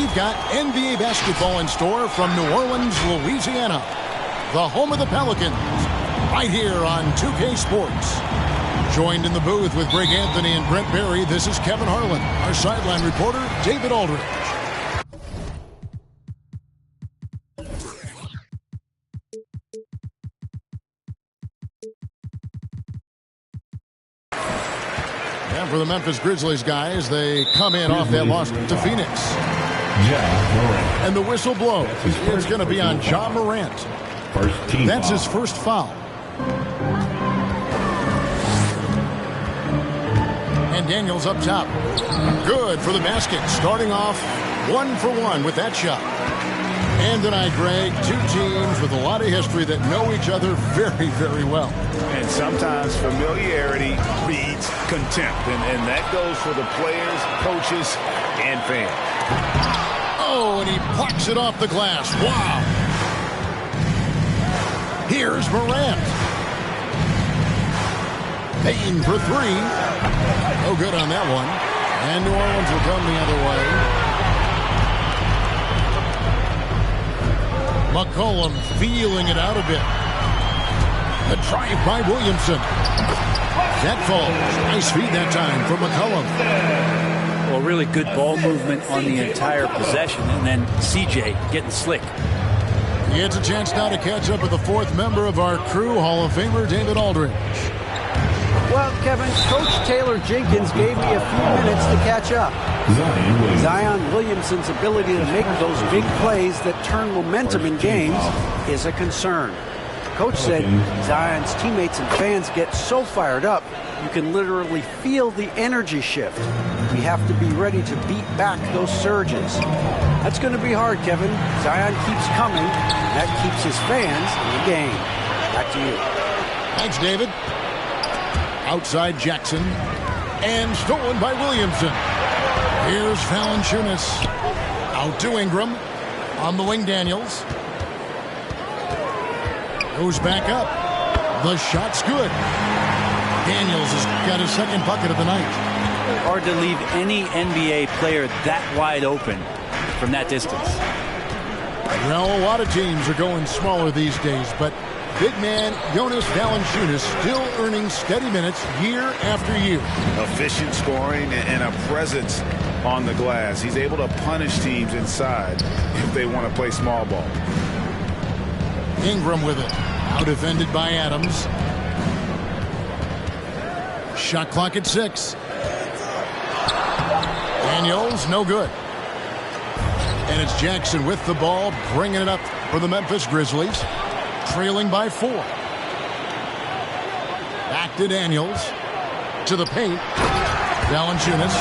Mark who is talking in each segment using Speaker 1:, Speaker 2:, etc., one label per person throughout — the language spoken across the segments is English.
Speaker 1: we've got NBA basketball in store from New Orleans, Louisiana, the home of the Pelicans, right here on 2K Sports. Joined in the booth with Greg Anthony and Brent Barry, this is Kevin Harlan. Our sideline reporter, David Aldridge. And for the Memphis Grizzlies, guys, they come in off that loss to Phoenix. And the whistle blows. It's going to be on Ja Morant. That's his first foul. And Daniels up top. Good for the basket. Starting off 1 for 1 with that shot. And tonight, Greg, two teams with a lot of history that know each other very, very well.
Speaker 2: And sometimes familiarity breeds contempt. And that goes for the players, coaches, and fans.
Speaker 1: Oh, and he plucks it off the glass. Wow. Here's Morant. Payne for three. No good on that one. And New Orleans will come the other way. McCollum feeling it out a bit. The drive by Williamson. That falls. Nice feed that time from McCollum.
Speaker 3: Well, really good ball movement on the entire possession, and then CJ getting slick.
Speaker 1: He gets a chance now to catch up with the fourth member of our crew, Hall of Famer David Aldridge.
Speaker 4: Well, Kevin, Coach Taylor Jenkins gave me a few minutes to catch up. Zion Williamson's ability to make those big plays that turn momentum in games is a concern. Coach said Zion's teammates and fans get so fired up, you can literally feel the energy shift. We have to be ready to beat back those surges. That's going to be hard, Kevin. Zion keeps coming, and that keeps his fans in the game. Back to you.
Speaker 1: Thanks, David. Outside Jackson. And stolen by Williamson. Here's Valanciunas. Out to Ingram. On the wing, Daniels. Goes back up. The shot's good. Daniels has got his second bucket of the night.
Speaker 3: Hard to leave any NBA player that wide open from that distance.
Speaker 1: Well, a lot of teams are going smaller these days, but big man Jonas Valanciunas still earning steady minutes year after year.
Speaker 2: Efficient scoring and a presence on the glass. He's able to punish teams inside if they want to play small ball.
Speaker 1: Ingram with it. Now defended by Adams. Shot clock at 6. Daniels, no good. And it's Jackson with the ball, bringing it up for the Memphis Grizzlies. Trailing by 4. Back to Daniels. To the paint. Valanciunas.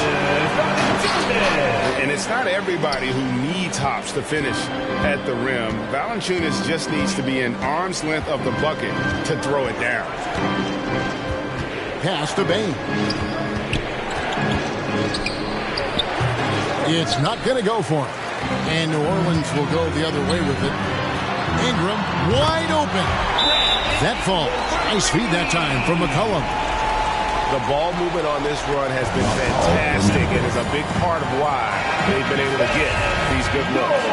Speaker 2: And it's not everybody who needs hops to finish at the rim. Valanciunas just needs to be an arm's length of the bucket to throw it down.
Speaker 1: Pass to Bane. It's not going to go for him. And New Orleans will go the other way with it. Ingram wide open. That falls. Nice feed that time from McCollum.
Speaker 2: The ball movement on this run has been fantastic and is a big part of why they've been able to get these good looks.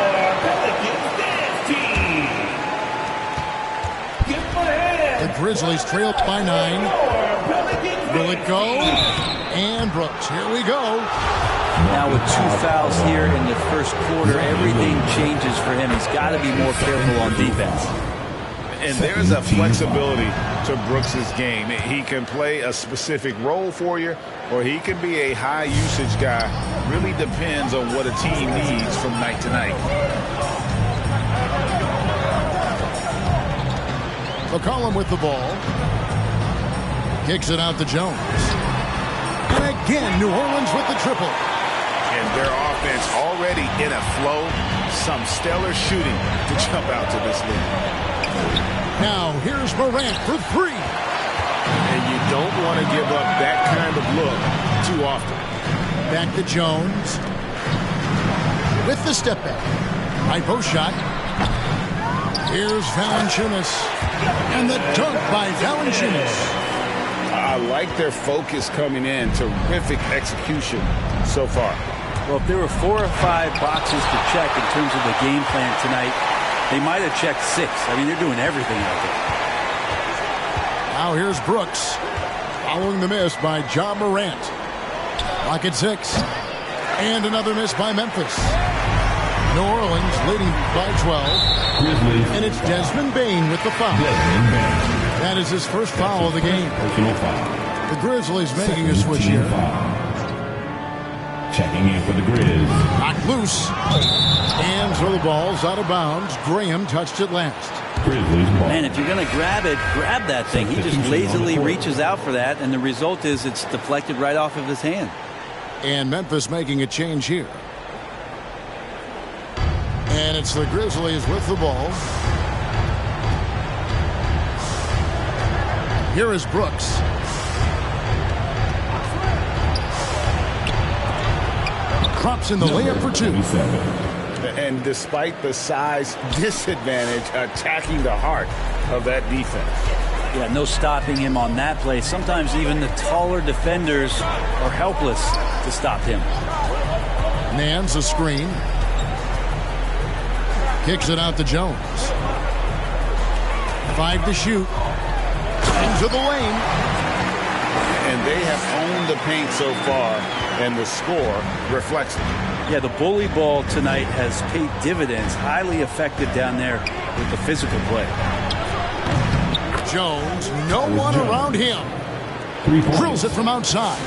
Speaker 1: The Grizzlies trailed by 9. Will it go? And Brooks, here we go.
Speaker 3: Now with 2 fouls here in the first quarter, everything changes for him. He's got to be more careful on defense.
Speaker 2: And there's a flexibility to Brooks's game. He can play a specific role for you, or he can be a high-usage guy. Really depends on what a team needs from night to night.
Speaker 1: McCollum with the ball. Kicks it out to Jones. And again, New Orleans with the triple.
Speaker 2: And their offense already in a flow. Some stellar shooting to jump out to this lead.
Speaker 1: Now, here's Morant for 3.
Speaker 2: And you don't want to give up that kind of look too often.
Speaker 1: Back to Jones. With the step back. High post shot. Here's Valanciunas. And the dunk by Valanciunas.
Speaker 2: I like their focus coming in. Terrific execution so far.
Speaker 3: Well, if there were 4 or 5 boxes to check in terms of the game plan tonight, they might have checked 6. I mean, they're doing everything out there.
Speaker 1: Now here's Brooks. Following the miss by John Morant. Clock at 6. And another miss by Memphis. New Orleans leading by 12. And it's Desmond Bane with the foul. That is his first foul of the game. The Grizzlies making a switch here.
Speaker 5: Checking in for the Grizz.
Speaker 1: Knocked loose. And so the ball's out of bounds. Graham touched it last.
Speaker 3: Man, if you're going to grab it, grab that thing. He just lazily reaches out for that, and the result is it's deflected right off of his hand.
Speaker 1: And Memphis making a change here. And it's the Grizzlies with the ball. Here is Brooks. Drops in the layup for 2.
Speaker 2: And despite the size disadvantage, attacking the heart of that defense.
Speaker 3: Yeah, no stopping him on that play. Sometimes even the taller defenders are helpless to stop him.
Speaker 1: Nance a screen. Kicks it out to Jones. 5 to shoot. Into the lane.
Speaker 2: And they have owned the paint so far, and the score reflects it.
Speaker 3: Yeah, the bully ball tonight has paid dividends. Highly effective down there with the physical play.
Speaker 1: Jones, no one around him. Drills it from outside.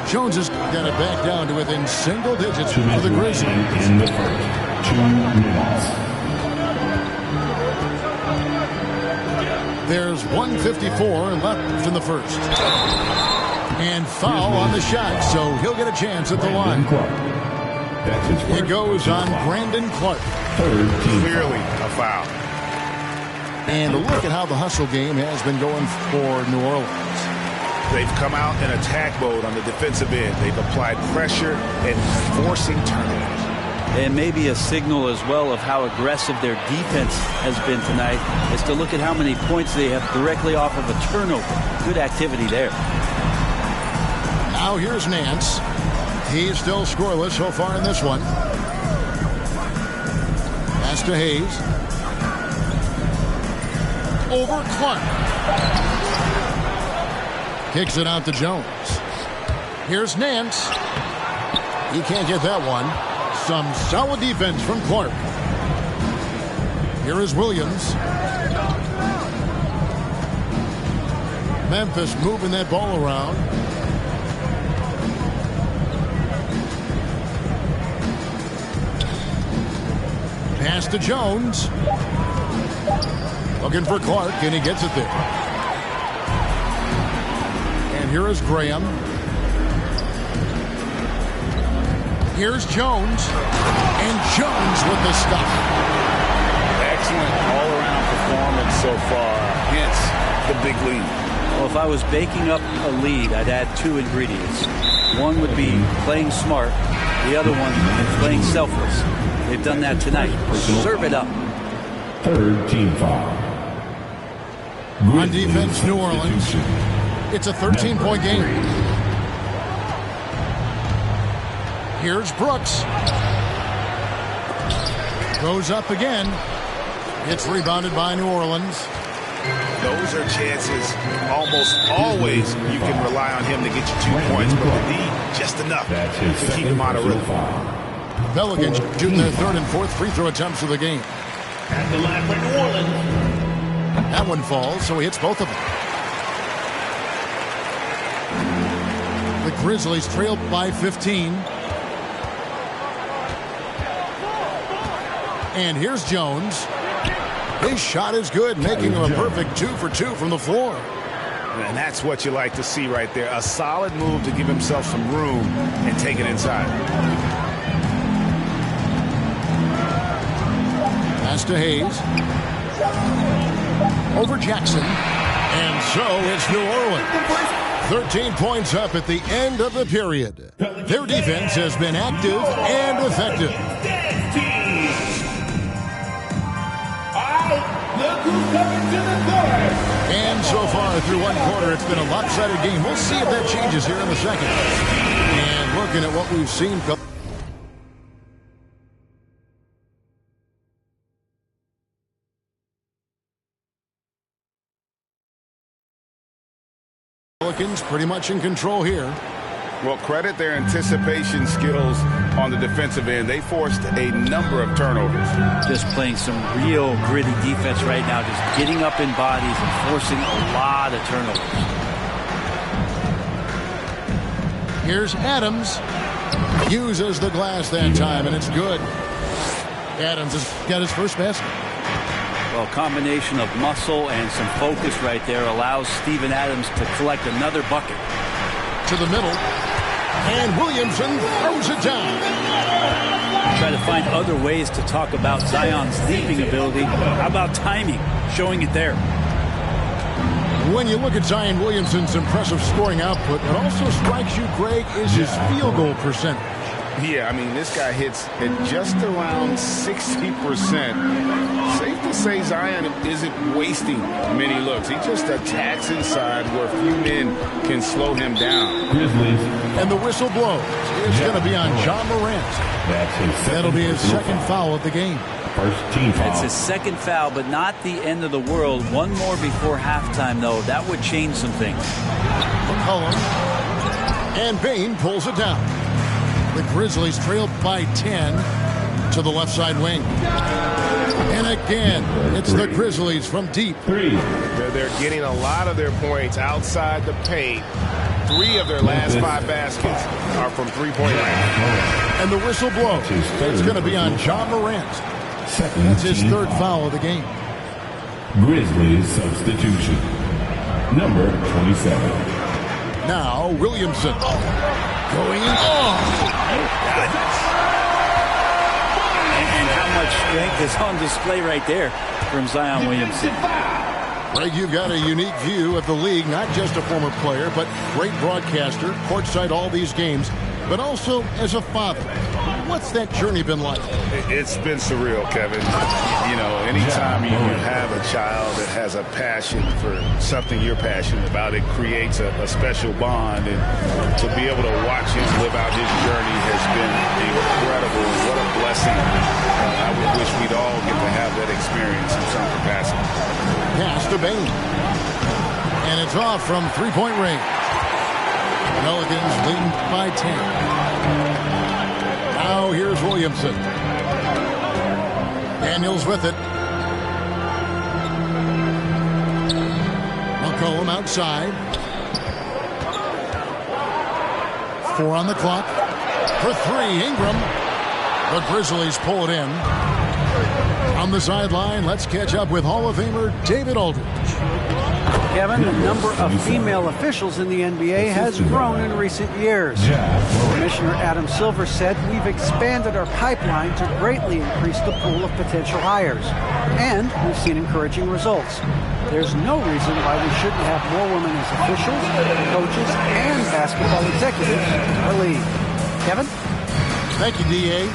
Speaker 1: Jones has got it back down to within single digits for the Grizzlies.
Speaker 5: In the first 2 minutes.
Speaker 1: There's 1:54 left in the first. And foul on the shot, so he'll get a chance at the line. It goes on Brandon Clark.
Speaker 2: Clearly a foul.
Speaker 1: And look at how the hustle game has been going for New Orleans.
Speaker 2: They've come out in attack mode on the defensive end. They've applied pressure and forcing turnovers.
Speaker 3: And maybe a signal as well of how aggressive their defense has been tonight is to look at how many points they have directly off of a turnover. Good activity there.
Speaker 1: Now here's Nance. He's still scoreless so far in this one. Pass to Hayes. Over Clark. Kicks it out to Jones. Here's Nance. He can't get that one. Some solid defense from Clark. Here is Williams. Memphis moving that ball around. Pass to Jones. Looking for Clark, and he gets it there. And here is Graham. Here's Jones. And Jones with the stop.
Speaker 2: Excellent all-around performance so far. Hence the big lead.
Speaker 3: Well, if I was baking up a lead, I'd add 2 ingredients. One would be playing smart. The other one is playing selfless. They've done that tonight. Serve it up.
Speaker 5: Third team foul.
Speaker 1: On defense, New Orleans. It's a 13-point game. Here's Brooks. Goes up again. It's rebounded by New Orleans.
Speaker 2: Those are chances almost always you can rely on him to get you 2 points, but the D just enough to keep him out of rhythm.
Speaker 1: Pelicans shooting their 3rd and 4th free throw attempts of the game.
Speaker 5: At the line for New Orleans.
Speaker 1: That one falls, so he hits both of them. The Grizzlies trail by 15. And here's Jones. His shot is good, making him a perfect 2 for 2 from the floor.
Speaker 2: And that's what you like to see right there. A solid move to give himself some room and take it inside.
Speaker 1: Pass to Hayes. Over Jackson. And so it's New Orleans. 13 points up at the end of the period. Their defense has been active and effective. And so far through one quarter, it's been a lopsided game. We'll see if that changes here in the second. And Looking at what we've seen. Pelicans pretty much in control here.
Speaker 2: Well, credit their anticipation skills on the defensive end. They forced a number of turnovers.
Speaker 3: Just playing some real gritty defense right now. Just getting up in bodies and forcing a lot of turnovers.
Speaker 1: Here's Adams. Uses the glass that time, and it's good. Adams has got his first basket.
Speaker 3: Well, a combination of muscle and some focus right there allows Steven Adams to collect another bucket.
Speaker 1: To the middle. And Williamson throws it down.
Speaker 3: Try to find other ways to talk about Zion's leaping ability. How about timing? Showing it there.
Speaker 1: When you look at Zion Williamson's impressive scoring output, what also strikes you, Greg, is his field goal percentage.
Speaker 2: Yeah, I mean, this guy hits at just around 60%. Safe to say Zion isn't wasting many looks. He just attacks inside where few men can slow him down.
Speaker 1: And the whistle blows. It's going to be on John Morant. That'll be his second foul of the game.
Speaker 5: First team foul.
Speaker 3: It's his second foul, but not the end of the world. One more before halftime, though. That would change some things.
Speaker 1: McCollum. And Bain pulls it down. The Grizzlies trail by 10 to the left side wing. And again, it's the Grizzlies from deep.
Speaker 6: They're getting a lot of their points outside the paint. 3 of their last 5 baskets are from three-point range.
Speaker 1: And the whistle blows. It's going to be on John Morant. That's his third foul of the game.
Speaker 5: Grizzlies substitution. Number 27.
Speaker 1: Now Williamson. Going in.
Speaker 3: And how much strength is on display right there from Zion Williamson.
Speaker 1: Greg, you've got a unique view of the league, not just a former player, but great broadcaster, courtside all these games, but also as a father. What's that journey been like?
Speaker 2: It's been surreal, Kevin. You know, anytime you have a child that has a passion for something you're passionate about, it creates a special bond. And to be able to watch him live out his journey has been incredible. What a blessing. I would wish we'd all get to have that experience in some capacity.
Speaker 1: Pass to Bain. And it's off from three-point range. Pelicans leading by 10. Now here's Williamson. Daniels with it. McCollum outside. 4 on the clock. For 3, Ingram. The Grizzlies pull it in. On the sideline, let's catch up with Hall of Famer David Aldridge.
Speaker 4: Kevin, the number of female officials in the NBA has grown in recent years. Commissioner Adam Silver said, "We've expanded our pipeline to greatly increase the pool of potential hires. And we've seen encouraging results. There's no reason why we shouldn't have more women as officials, coaches, and basketball executives in our league." Kevin?
Speaker 1: Thank you, D.A.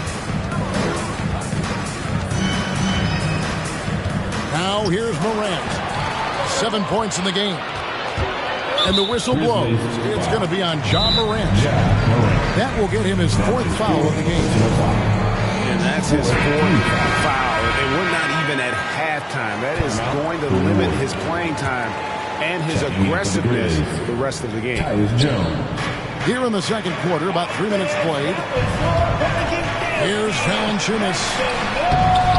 Speaker 1: Now here's Morant. 7 points in the game. And the whistle blows. It's going to be on John Morant. That will get him his 4th foul of the game.
Speaker 6: And that's his 4th foul. And we're not even at halftime. That is going to limit his playing time and his aggressiveness the rest of the game.
Speaker 1: Here in the second quarter, about 3 minutes played. Here's Valanciunas.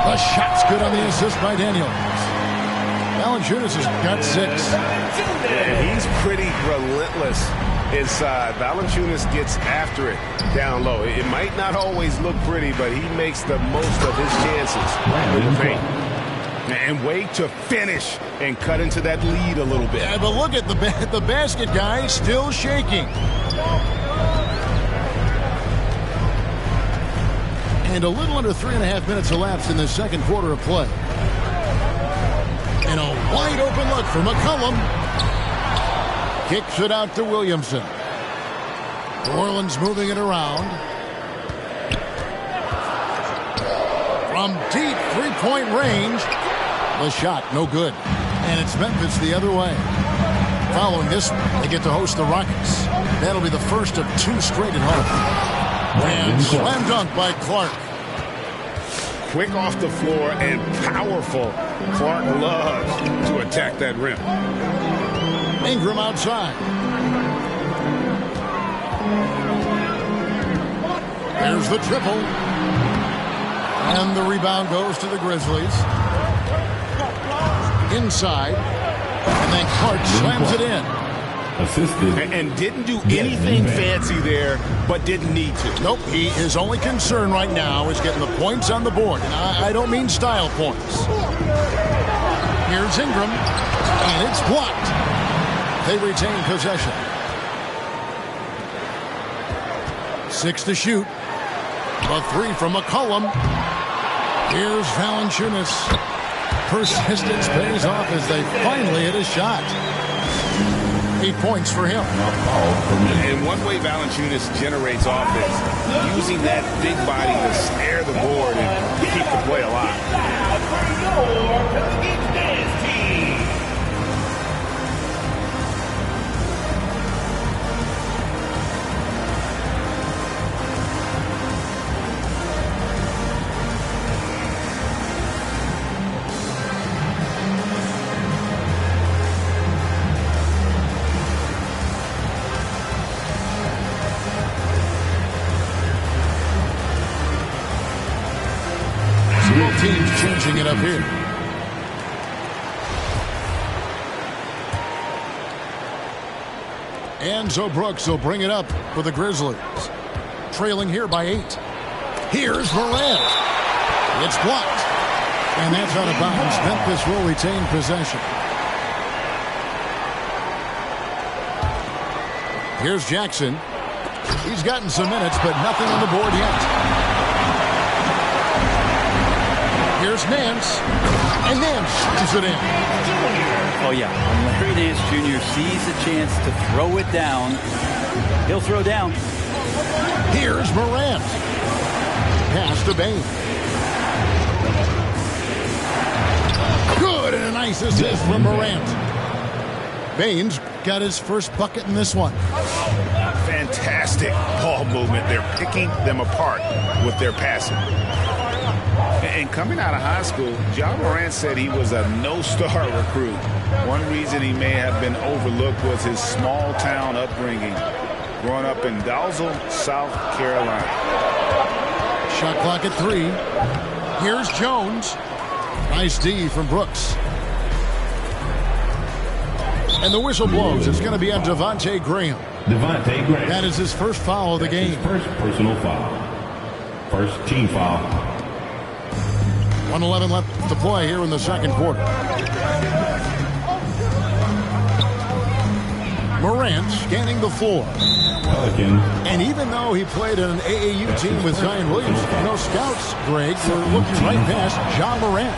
Speaker 1: The shot's good on the assist by Daniels. Valanciunas has got 6.
Speaker 6: And he's pretty relentless inside. Valanciunas gets after it down low. It might not always look pretty, but he makes the most of his chances in the paint. And wait to finish and cut into that lead a little bit.
Speaker 1: Yeah, but look at the basket guy still shaking. And a little under 3.5 minutes elapsed in the second quarter of play. And a wide open look for McCollum. Kicks it out to Williamson. New Orleans moving it around. From deep three-point range. The shot, no good. And it's Memphis the other way. Following this, they get to host the Rockets. That'll be the first of 2 straight at home. And slam dunk by Clark.
Speaker 2: Quick off the floor and powerful. Clark loves to attack that rim.
Speaker 1: Ingram outside. There's the triple. And the rebound goes to the Grizzlies. Inside. And then Clark slams it in.
Speaker 5: Assisted.
Speaker 2: And didn't do anything fancy there, but didn't need to.
Speaker 1: Nope. His only concern right now is getting the points on the board. And I don't mean style points. Here's Ingram. And it's blocked. They retain possession. 6 to shoot. A 3 from McCollum. Here's Valanciunas. Persistence pays off as they finally hit a shot. 8 points for him.
Speaker 2: And one way Valanciunas generates offense, using that big body to snare the board and keep the play alive.
Speaker 1: Teams changing it up here. Enzo Brooks will bring it up for the Grizzlies. Trailing here by 8. Here's Morant. It's blocked. And that's out of bounds. Memphis will retain possession. Here's Jackson. He's gotten some minutes, but nothing on the board yet. Here's Nance, and Nance shoots it in.
Speaker 3: Oh, yeah. When Larry Nance Jr. sees a chance to throw it down, he'll throw down.
Speaker 1: Here's Morant. Pass to Bain. Good, and a nice assist from Morant. Bain's got his first bucket in this one.
Speaker 2: Fantastic ball movement. They're picking them apart with their passing. And coming out of high school, Ja Morant said he was a no-star recruit. One reason he may have been overlooked was his small-town upbringing, growing up in Dalzell, South Carolina.
Speaker 1: Shot clock at 3. Here's Jones. Nice D from Brooks. And the whistle blows. It's going to be on Devontae Graham.
Speaker 5: Devontae Graham.
Speaker 1: That is his first foul of the game.
Speaker 5: His first personal foul. First team foul.
Speaker 1: 1:11 left to play here in the second quarter. Morant scanning the floor.
Speaker 5: Pelicans.
Speaker 1: And even though he played in an AAU team with Zion Williams, scouts, Greg, were looking right past Ja Morant.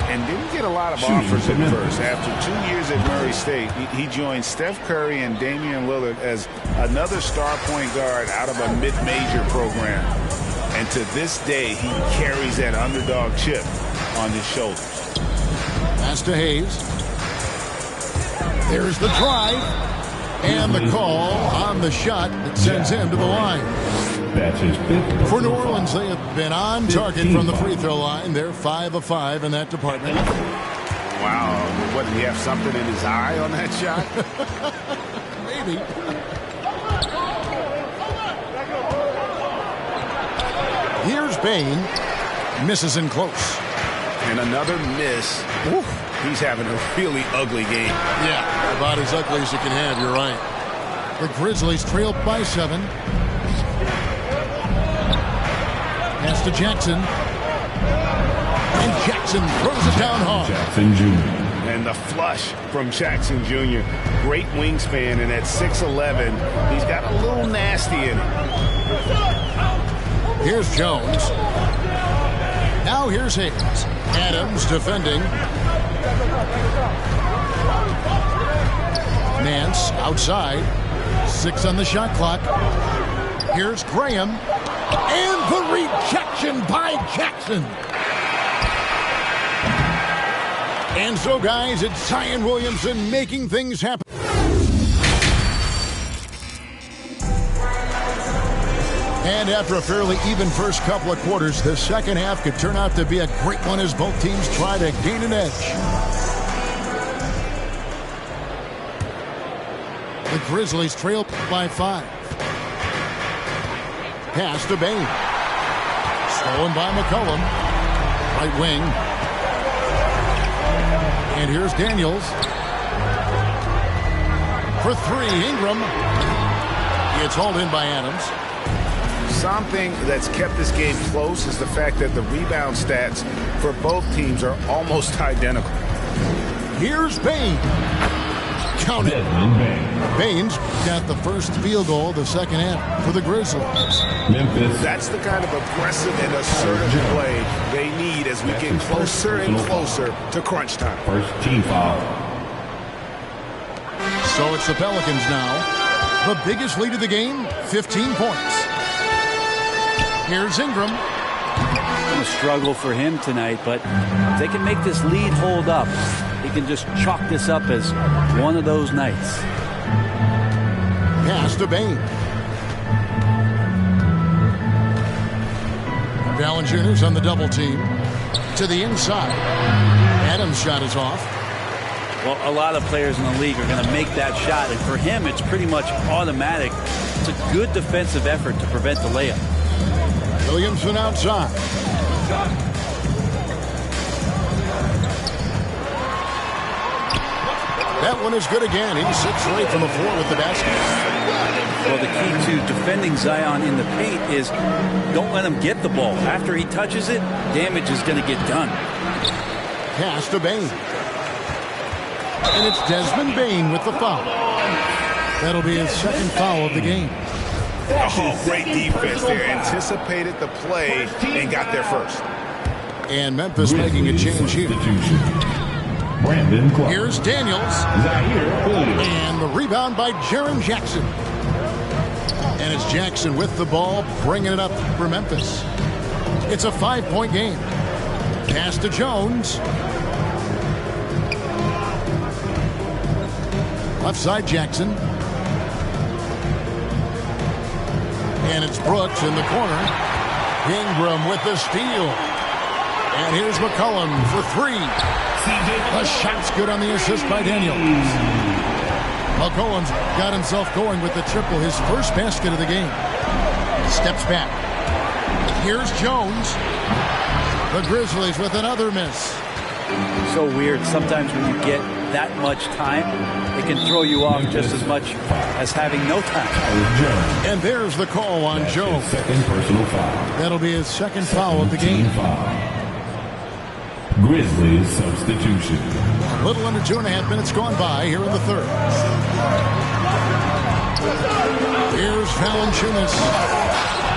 Speaker 2: And didn't get a lot of offers at first. After 2 years at Murray State, he joined Steph Curry and Damian Lillard as another star point guard out of a mid-major program. And to this day, he carries that underdog chip on his shoulders.
Speaker 1: Pass to Hayes. There's the drive. And the call on the shot that sends him to the line.
Speaker 5: That's his fifth.
Speaker 1: For New Orleans, they have been on target from the free throw line. They're 5 of 5 in that department.
Speaker 2: Wow. What, did he have something in his eye on that shot?
Speaker 1: Maybe. Here's Bain. Misses in close.
Speaker 2: And another miss. Oof. He's having a really ugly game.
Speaker 1: Yeah, about as ugly as you can have, you're right. The Grizzlies trail by 7. Pass to Jackson. And Jackson throws it down hard.
Speaker 5: Jackson Jr.
Speaker 2: And the flush from Jackson Jr. Great wingspan, and at 6'11", he's got a little nasty in him.
Speaker 1: Here's Jones. Now here's Hayes. Adams defending. Nance outside. 6 on the shot clock. Here's Graham. And the rejection by Jackson. And so, guys, it's Zion Williamson making things happen. And after a fairly even first couple of quarters, the second half could turn out to be a great one as both teams try to gain an edge. The Grizzlies trail by 5. Pass to Bain. Stolen by McCollum. Right wing. And here's Daniels. For 3, Ingram. It's hauled in by Adams.
Speaker 2: Something that's kept this game close is the fact that the rebound stats for both teams are almost identical.
Speaker 1: Here's Bain. Count it. Bain's got the first field goal of the second half for the Grizzlies.
Speaker 5: Memphis.
Speaker 2: That's the kind of aggressive and assertive play they need as we get closer and closer to crunch time.
Speaker 5: First team foul.
Speaker 1: So it's the Pelicans now. The biggest lead of the game, 15 points. Here's Ingram.
Speaker 3: A struggle for him tonight, but if they can make this lead hold up, he can just chalk this up as one of those nights.
Speaker 1: Pass to Bain. Valanciunas on the double team. To the inside. Adams' shot is off.
Speaker 3: Well, a lot of players in the league are going to make that shot, and for him, it's pretty much automatic. It's a good defensive effort to prevent the layup.
Speaker 1: Williamson outside. That one is good again. He sits right from the floor with the basket.
Speaker 3: Well, the key to defending Zion in the paint is don't let him get the ball. After he touches it, damage is going to get done.
Speaker 1: Pass to Bain. And it's Desmond Bain with the foul. That'll be his second foul of the game.
Speaker 2: Oh, great defense there. Anticipated the play and got there first.
Speaker 1: And Memphis making a change here.
Speaker 5: Brandon Clark.
Speaker 1: Here's Daniels. And the rebound by Jaren Jackson. And it's Jackson with the ball, bringing it up for Memphis. It's a 5-point game. Pass to Jones. Left side Jackson. And it's Brooks in the corner. Ingram with the steal. And here's McCollum for 3. The shot's good on the assist by Daniels. McCollum's got himself going with the triple, his first basket of the game. Steps back. Here's Jones. The Grizzlies with another miss.
Speaker 3: So weird. Sometimes when you get that much time, it can throw you off just as much as having no time.
Speaker 1: And there's the call on Jones.
Speaker 5: Second personal foul.
Speaker 1: That'll be his second foul of the game.
Speaker 5: Grizzlies substitution.
Speaker 1: A little under 2.5 minutes gone by here in the third. Here's Valanciunas.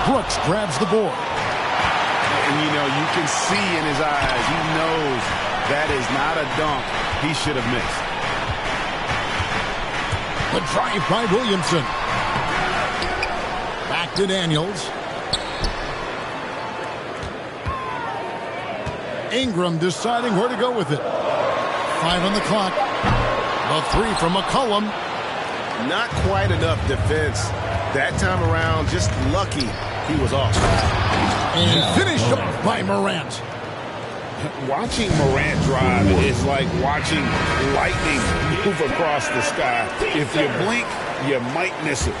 Speaker 1: Brooks grabs the board.
Speaker 2: And, you know, you can see in his eyes, he knows that is not a dunk he should have missed.
Speaker 1: The drive by Williamson. Back to Daniels. Ingram deciding where to go with it. 5 on the clock. The 3 from McCollum.
Speaker 6: Not quite enough defense that time around. Just lucky he was off.
Speaker 1: And finished off by Morant.
Speaker 2: Watching Morant drive is like watching lightning move across the sky. If you blink, you might miss it.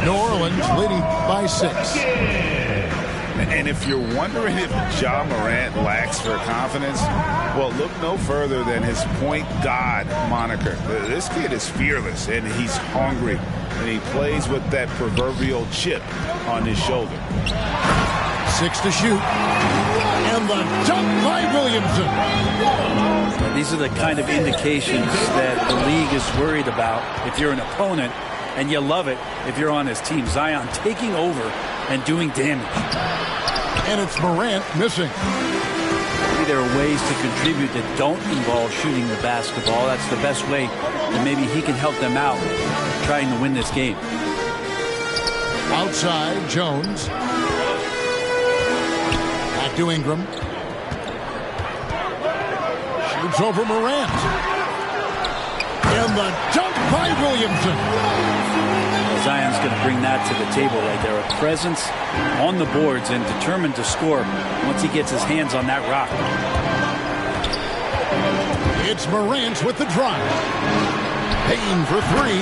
Speaker 1: New Orleans leading by 6.
Speaker 2: And if you're wondering if Ja Morant lacks for confidence, well, look no further than his point god moniker. This kid is fearless, and he's hungry, and he plays with that proverbial chip on his shoulder.
Speaker 1: 6 to shoot. And the dunk by Williamson.
Speaker 3: These are the kind of indications that the league is worried about if you're an opponent, and you love it if you're on his team. Zion taking over and doing damage.
Speaker 1: And it's Morant missing.
Speaker 3: Maybe there are ways to contribute that don't involve shooting the basketball. That's the best way that maybe he can help them out trying to win this game.
Speaker 1: Outside, Jones. Back to Ingram. Shoots over Morant. And the dunk by Williamson.
Speaker 3: Zion's going to bring that to the table right there. A presence on the boards and determined to score once he gets his hands on that rock.
Speaker 1: It's Morant with the drive. Payne for three.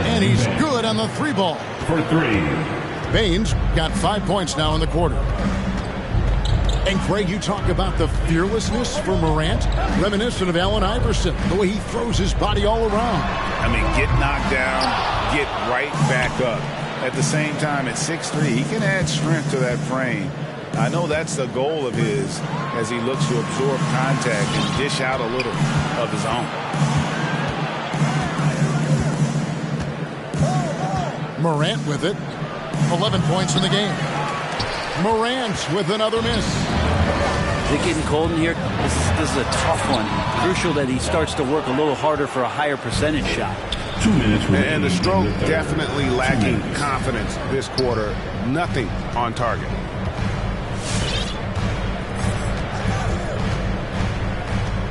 Speaker 1: And he's good on the three ball.
Speaker 5: For three.
Speaker 1: Payne's got 5 points now in the quarter. And Craig, you talk about the fearlessness for Morant, reminiscent of Allen Iverson, the way he throws his body all around.
Speaker 2: I mean, get knocked down, get right back up. At the same time, at 6'3", he can add strength to that frame. I know that's the goal of his as he looks to absorb contact and dish out a little of his own.
Speaker 1: Morant with it. 11 points in the game. Morant with another miss.
Speaker 3: Is it getting cold in here? This is a tough one. Crucial that he starts to work a little harder for a higher percentage shot.
Speaker 5: 2 minutes.
Speaker 6: And the stroke definitely lacking confidence this quarter. Nothing on target.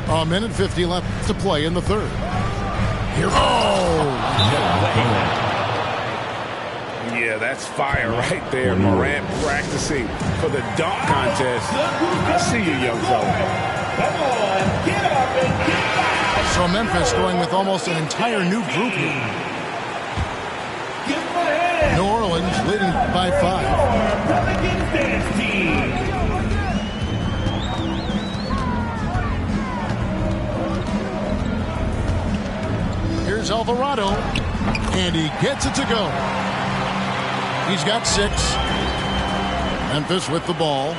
Speaker 1: A minute 50 left to play in the third. Here.
Speaker 6: Yeah, that's fire right there. Morant practicing for the dunk contest. I see you, young fella.
Speaker 7: Come on, get up and get loud.
Speaker 1: So Memphis going with almost an entire new group here. New Orleans leading by 5.
Speaker 7: Pelicans dance team.
Speaker 1: Here's Alvarado, and he gets it to go. He's got 6. Memphis with the ball.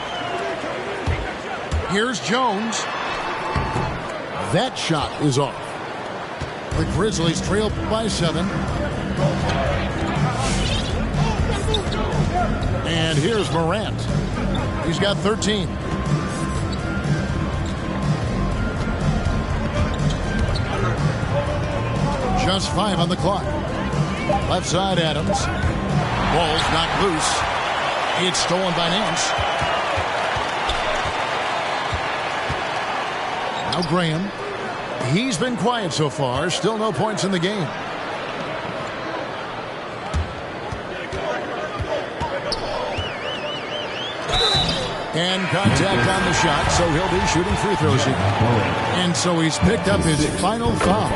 Speaker 1: Here's Jones. That shot is off. The Grizzlies trail by 7. And here's Morant. He's got 13. Just 5 on the clock. Left side, Adams. Ball's knocked loose. It's stolen by Nance. Now Graham. He's been quiet so far. Still no points in the game. And contact on the shot, so he'll be shooting free throws here. And so he's picked up his final foul.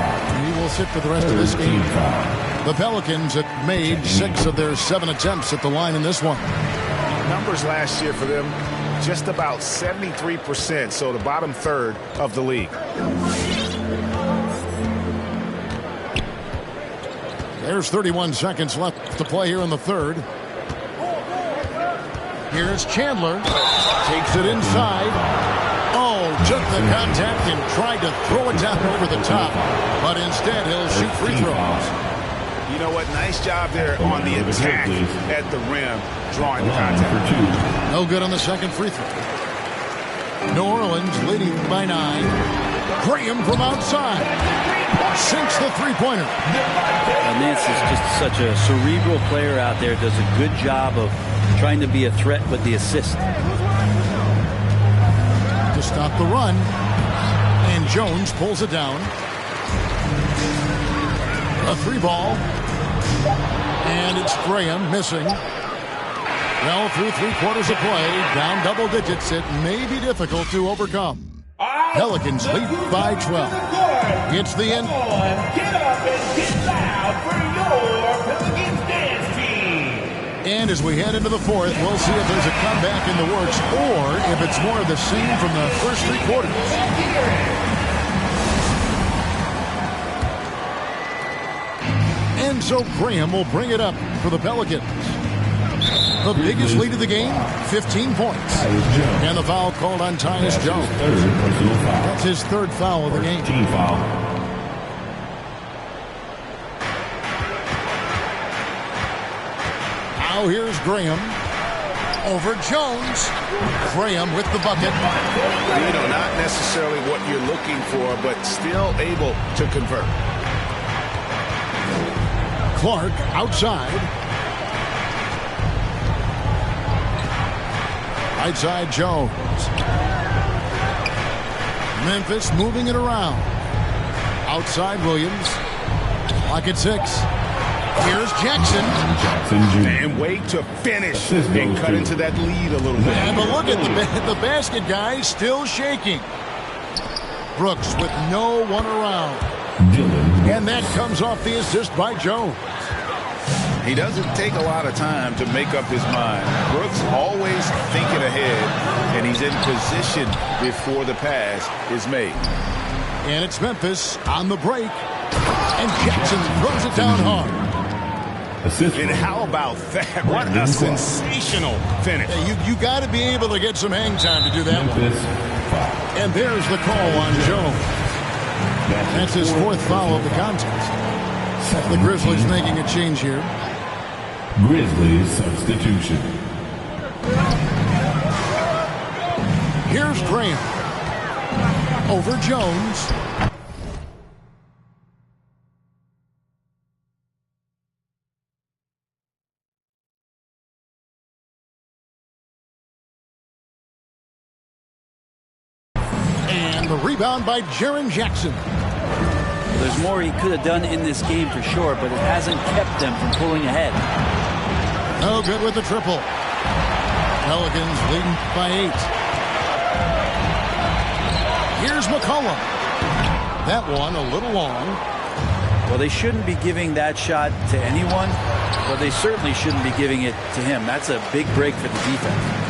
Speaker 1: He will sit for the rest of this game. The Pelicans have made 6 of their 7 attempts at the line in this one.
Speaker 6: Numbers last year for them, just about 73%, so the bottom third of the league.
Speaker 1: There's 31 seconds left to play here in the third. Here's Chandler. Takes it inside. Oh, took the contact and tried to throw it down over the top. But instead, he'll shoot free throws.
Speaker 6: You know what? Nice job there on the attack at the rim, drawing the contact.
Speaker 1: No good on the second free throw. New Orleans leading by 9. Graham from outside. Sinks the three-pointer.
Speaker 3: Nance is just such a cerebral player out there. Does a good job of trying to be a threat with the assist.
Speaker 1: To stop the run. And Jones pulls it down. A 3-ball. And it's Graham missing. Well, through 3 quarters of play, down double digits, it may be difficult to overcome. Pelicans lead by 12. It's the end.
Speaker 7: Come on, get up and get loud for your Pelicans dance team.
Speaker 1: And as we head into the fourth, we'll see if there's a comeback in the works or if it's more of the same from the first 3 quarters. And so Graham will bring it up for the Pelicans. The biggest lead of the game, 15 points. And the foul called on Tyus Jones. That's his 3rd foul of the game.
Speaker 5: Team foul.
Speaker 1: Now here's Graham. Over Jones. Graham with the bucket.
Speaker 6: You know, not necessarily what you're looking for, but still able to convert.
Speaker 1: Clark outside. Right side Jones. Memphis moving it around. Outside Williams. Clock at 6. Here's Jackson.
Speaker 2: And wait to finish and cut into that lead a little bit.
Speaker 1: Yeah, but look at the basket, guys, still shaking. Brooks with no one around. And that comes off the assist by Jones.
Speaker 2: He doesn't take a lot of time to make up his mind. Brooks always thinking ahead, and he's in position before the pass is made.
Speaker 1: And it's Memphis on the break. And Jackson throws it down hard.
Speaker 2: And how about that? What a sensational finish.
Speaker 1: Yeah, you got to be able to get some hang time to do that one. And there's the call on Jones. That's his fourth foul of the contest. The Grizzlies making a change here.
Speaker 5: Grizzlies substitution.
Speaker 1: Here's Graham. Over Jones. And the rebound by Jaren Jackson.
Speaker 3: There's more he could have done in this game for sure, but it hasn't kept them from pulling ahead.
Speaker 1: No good with the triple. Pelicans leading by 8. Here's McCollum. That one a little long.
Speaker 3: Well, they shouldn't be giving that shot to anyone, but they certainly shouldn't be giving it to him. That's a big break for the defense.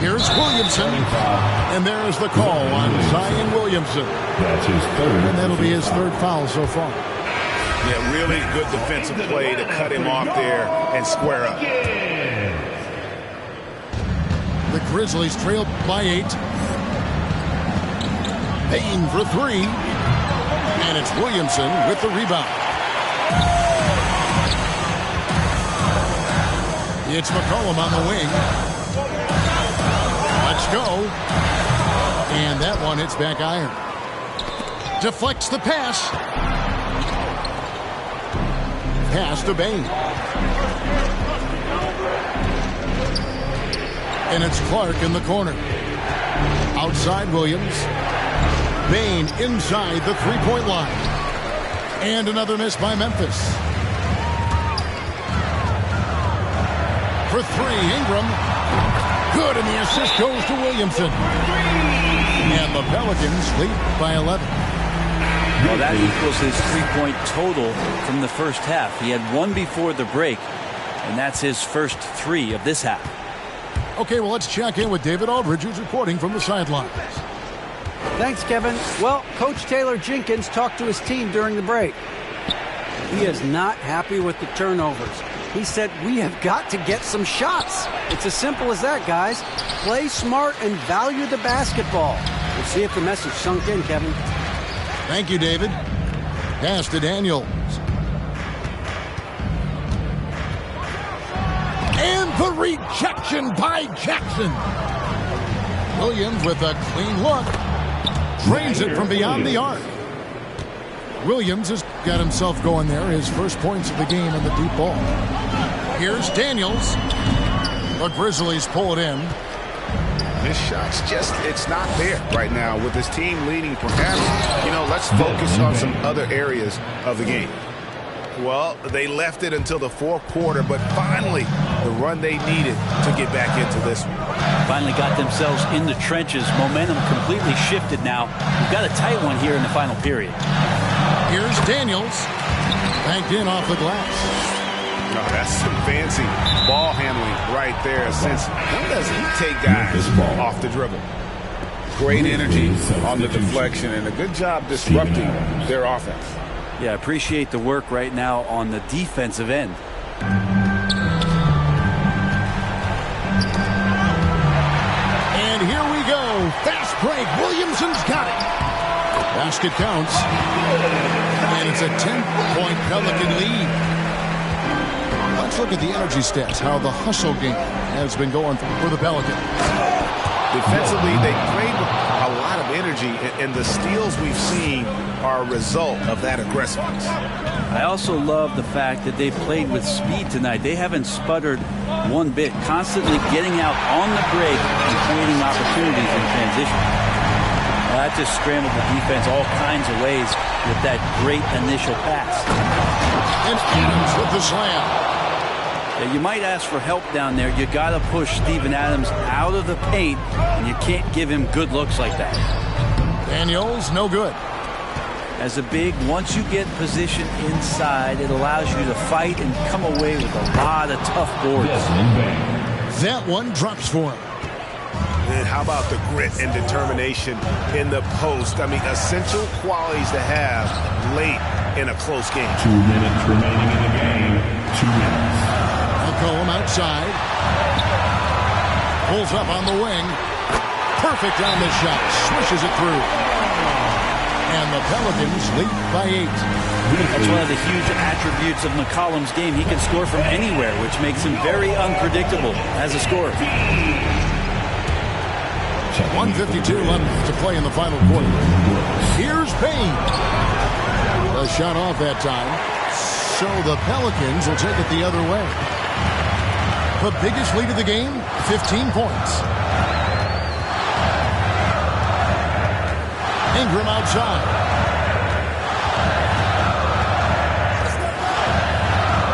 Speaker 1: Here's Williamson. And there's the call on Zion Williamson.
Speaker 5: That's his third.
Speaker 1: And that'll be his third foul so far.
Speaker 2: Yeah, really good defensive play to cut him off there and square up.
Speaker 1: The Grizzlies trail by 8. Payne for 3. And it's Williamson with the rebound. It's McCollum on the wing. Let's go. And that one hits back iron. Deflects the pass. Pass to Bane. And it's Clark in the corner. Outside Williams. Bane inside the three-point line. And another miss by Memphis. For 3, Ingram. Good, and the assist goes to Williamson. And the Pelicans lead by 11.
Speaker 3: Well, that equals his three-point total from the first half. He had 1 before the break, and that's his first 3 of this half.
Speaker 1: Okay, well, let's check in with David Aldridge, who's reporting from the sidelines.
Speaker 4: Thanks, Kevin. Well, Coach Taylor Jenkins talked to his team during the break. He is not happy with the turnovers. He said, we have got to get some shots. It's as simple as that, guys. Play smart and value the basketball. We'll see if the message sunk in, Kevin.
Speaker 1: Thank you, David. Pass to Daniels. And the rejection by Jackson. Williams with a clean look. Drains it from beyond the arc. Williams has got himself going there. His first points of the game in the deep ball. Here's Daniels. The Grizzlies pull it in.
Speaker 2: This shot's just, it's not there right now with his team leading perhaps. You know, let's focus on some other areas of the game. Well, they left it until the fourth quarter, but finally the run they needed to get back into this one.
Speaker 3: Finally got themselves in the trenches. Momentum completely shifted now. We've got a tight one here in the final period.
Speaker 1: Here's Daniels. Banked in off the glass.
Speaker 2: Oh, that's some fancy ball handling right there. Since when does he take guys off the dribble? Great energy on the deflection and a good job disrupting their offense.
Speaker 3: Yeah, appreciate the work right now on the defensive end.
Speaker 1: And here we go. Fast break. Williamson's got it. Basket counts. And it's a 10-point Pelican lead. Let's look at the energy stats, how the hustle game has been going for the Pelicans.
Speaker 2: Defensively, they played with a lot of energy, and the steals we've seen are a result of that aggressiveness.
Speaker 3: I also love the fact that they played with speed tonight. They haven't sputtered one bit, constantly getting out on the break and creating opportunities in transition. That just scrambled the defense all kinds of ways with that great initial pass.
Speaker 1: And Adams with the slam.
Speaker 3: Yeah, you might ask for help down there. You got to push Steven Adams out of the paint, and you can't give him good looks like that.
Speaker 1: Daniels, no good.
Speaker 3: As a big, once you get position inside, it allows you to fight and come away with a lot of tough boards.
Speaker 1: That one drops for him.
Speaker 6: And how about the grit and determination in the post? I mean, essential qualities to have late in a close game.
Speaker 5: 2 minutes remaining in the game. 2 minutes.
Speaker 1: McCollum outside. Pulls up on the wing. Perfect on the shot. Swishes it through. And the Pelicans lead by 8.
Speaker 3: That's one of the huge attributes of McCollum's game. He can score from anywhere, which makes him very unpredictable as a scorer.
Speaker 1: 1:52 left to play in the final quarter. Here's Payne. A shot off that time. So the Pelicans will take it the other way. The biggest lead of the game, 15 points. Ingram outside.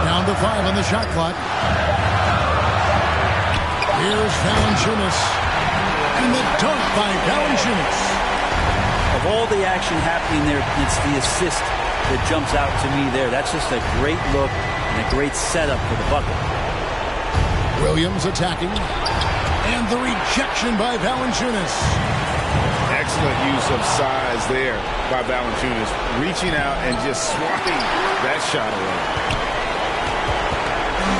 Speaker 1: Down to 5 on the shot clock. Here's Valanciunas. And the dunk by Valanciunas.
Speaker 3: Of all the action happening there, it's the assist that jumps out to me there. That's just a great look and a great setup for the bucket.
Speaker 1: Williams attacking. And the rejection by Valanciunas.
Speaker 2: Excellent use of size there by Valanciunas, reaching out and just swatting that shot away.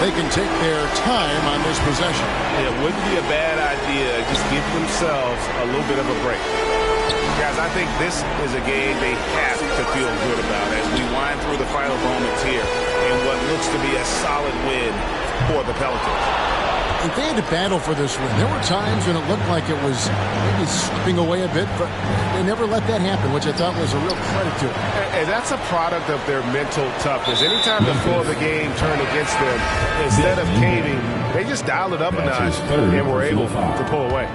Speaker 1: They can take their time on this possession.
Speaker 6: It wouldn't be a bad idea. Just give themselves a little bit of a break. Guys, I think this is a game they have to feel good about as we wind through the final moments here in what looks to be a solid win for the Pelicans.
Speaker 1: If they had to battle for this win, there were times when it looked like it was maybe slipping away a bit, but they never let that happen, which I thought was a real credit to them.
Speaker 6: And that's a product of their mental toughness. Anytime the flow of the game turned against them, instead of caving, they just dialed it up a notch and were able to pull away.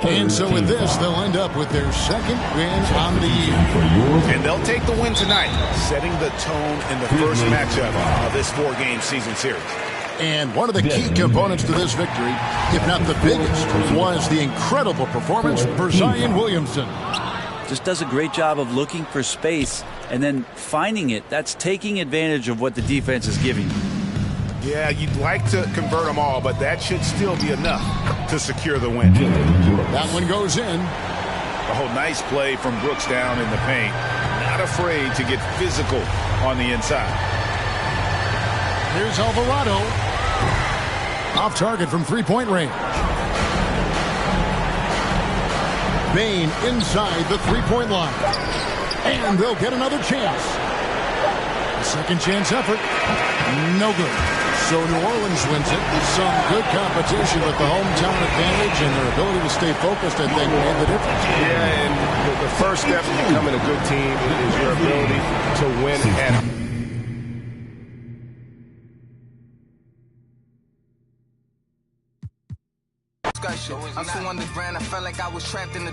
Speaker 1: And so with this, they'll end up with their second win on the year.
Speaker 2: And they'll take the win tonight, setting the tone in the first matchup of this 4-game season series.
Speaker 1: And one of the key components to this victory, if not the biggest, was the incredible performance for Zion Williamson.
Speaker 3: Just does a great job of looking for space and then finding it. That's taking advantage of what the defense is giving.
Speaker 2: Yeah, you'd like to convert them all, but that should still be enough to secure the win.
Speaker 1: That one goes in.
Speaker 2: Oh, nice play from Brooks down in the paint. Not afraid to get physical on the inside.
Speaker 1: Here's Alvarado. Off target from three-point range. Bane inside the three-point line. And they'll get another chance. Second chance effort. No good. So New Orleans wins it. Some good competition with the hometown advantage and their ability to stay focused, I think, made the difference.
Speaker 6: Yeah, and the first step to becoming a good team is your ability to win at home.
Speaker 8: I'm so underground, I felt like I was trapped in the